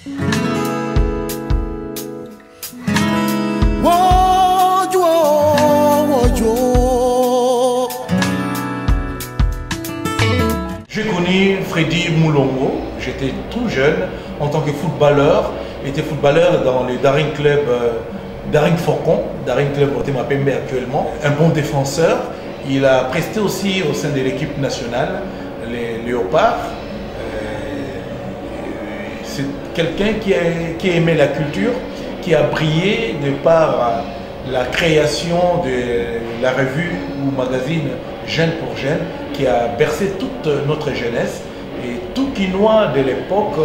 J'ai connu Freddy Moulongo, j'étais tout jeune en tant que footballeur. Il était footballeur dans le Daring Club, Daring Faucon, Daring Club Mapembe actuellement. Un bon défenseur. Il a presté aussi au sein de l'équipe nationale, les Léopards. C'est quelqu'un qui aimait la culture, qui a brillé de par la création de la revue ou magazine Jeune pour Jeune, qui a bercé toute notre jeunesse. Et tout Quinois de l'époque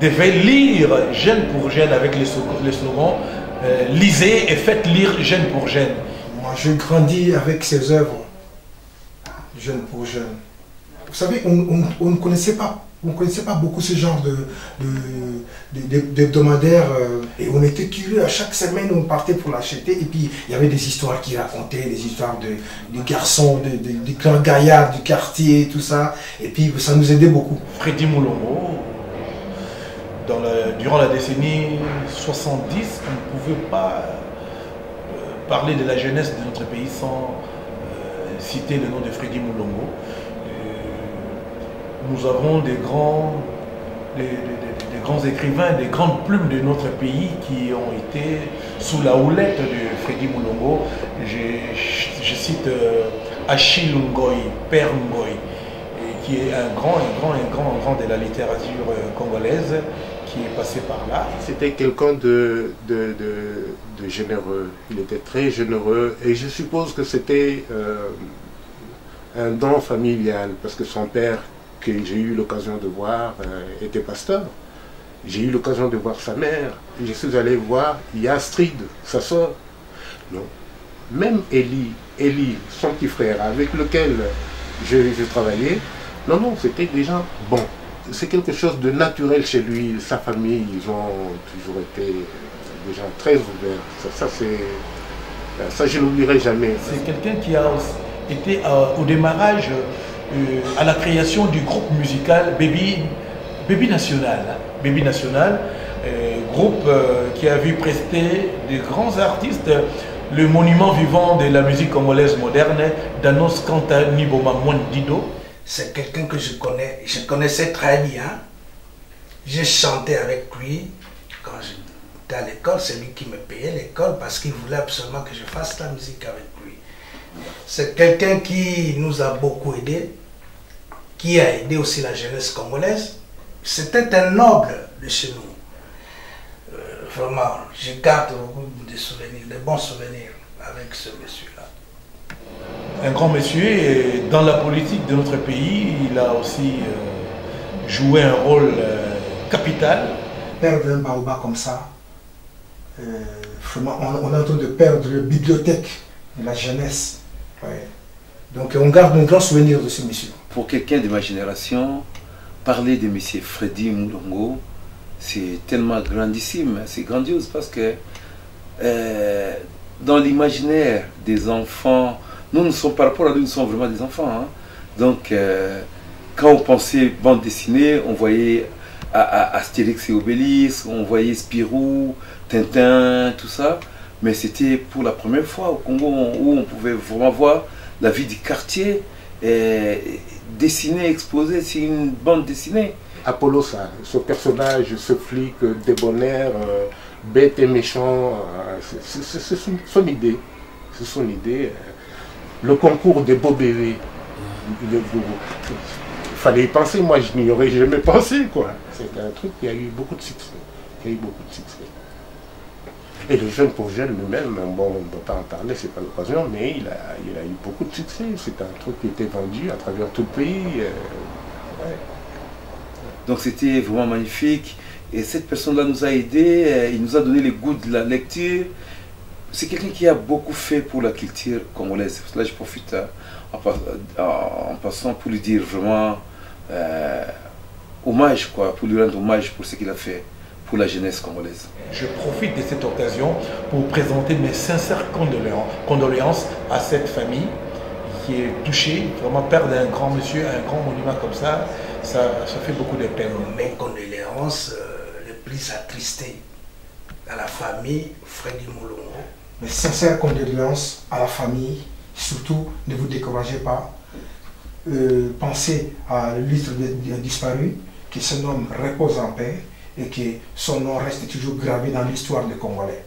devait lire Jeune pour Jeune avec le slogan lisez et faites lire Jeune pour Jeune. Moi, je grandis avec ses œuvres, Jeune pour Jeune. Vous savez, on ne connaissait pas. On ne connaissait pas beaucoup ce genre d'hebdomadaire et on était curieux. À chaque semaine, on partait pour l'acheter et puis il y avait des histoires qu'il racontait, des histoires de garçons, des grands gaillards du quartier, tout ça. Et puis ça nous aidait beaucoup. Freddy Moulongo, durant la décennie 70, on ne pouvait pas parler de la jeunesse de notre pays sans citer le nom de Freddy Moulongo. Nous avons des grands écrivains, des grandes plumes de notre pays qui ont été sous la houlette de Freddy Moulongo. Je cite Achille Ngoï, Père Ngoï, qui est un grand de la littérature congolaise, qui est passé par là. C'était quelqu'un de généreux. Il était très généreux et je suppose que c'était un don familial parce que son père, que j'ai eu l'occasion de voir, était pasteur. J'ai eu l'occasion de voir sa mère. Je suis allé voir Astrid, sa soeur. Non. Même Élie, son petit frère, avec lequel je travaillais, non, c'était des gens bons. C'est quelque chose de naturel chez lui. Sa famille, ils ont toujours été des gens très ouverts. Ça je n'oublierai jamais. C'est quelqu'un qui a été au démarrage à la création du groupe musical Baby National. Baby National, groupe qui a vu prester de grands artistes, le monument vivant de la musique congolaise moderne, Danos Kanta Niboma Mwandido. C'est quelqu'un que je connaissais très bien. J'ai chanté avec lui quand j'étais à l'école. C'est lui qui me payait l'école parce qu'il voulait absolument que je fasse la musique avec lui. C'est quelqu'un qui nous a beaucoup aidés, qui a aidé aussi la jeunesse congolaise. C'était un noble de chez nous. Vraiment, je garde beaucoup de souvenirs, de bons souvenirs avec ce monsieur-là. Un grand monsieur, et dans la politique de notre pays, il a aussi joué un rôle capital. Perdre un baobab comme ça, vraiment, on est en train de perdre la bibliothèque de la jeunesse. Ouais. Donc on garde un grand souvenir de ce monsieur. Pour quelqu'un de ma génération, parler de M. Freddy Moulongo, c'est tellement grandissime, c'est grandiose parce que dans l'imaginaire des enfants, nous sommes par rapport à nous, nous sommes vraiment des enfants. Hein. Donc quand on pensait bande dessinée, on voyait Astérix et Obélix, on voyait Spirou, Tintin, tout ça. Mais c'était pour la première fois au Congo où on pouvait vraiment voir la vie du quartier dessinée, exposée. C'est une bande dessinée. Apollo, ça, ce personnage, ce flic débonnaire, bête et méchant, c'est son idée. C'est son idée. Le concours des beaux bébés. Il fallait y penser, moi je n'y aurais jamais pensé, quoi. C'est un truc qui a eu beaucoup de succès. Et le Jeune pour Jeune lui-même, bon, on ne peut pas en parler, c'est pas l'occasion, mais il a eu beaucoup de succès. C'est un truc qui était vendu à travers tout le pays. Ouais. Donc c'était vraiment magnifique. Et cette personne-là nous a aidés, il nous a donné le goût de la lecture. C'est quelqu'un qui a beaucoup fait pour la culture congolaise. Là, je profite en passant pour lui dire vraiment hommage, quoi, pour lui rendre hommage pour ce qu'il a fait pour la jeunesse congolaise. Je profite de cette occasion pour présenter mes sincères condoléances à cette famille qui est touchée. Vraiment, perdre un grand monsieur, un grand monument comme ça, Ça fait beaucoup de peine. Mes condoléances les plus attristées à la famille Freddy Moulongo. Mes sincères condoléances à la famille. Surtout, ne vous découragez pas. Pensez à l'illustre disparu, que son nom repose en paix et que son nom reste toujours gravé dans l'histoire des Congolais.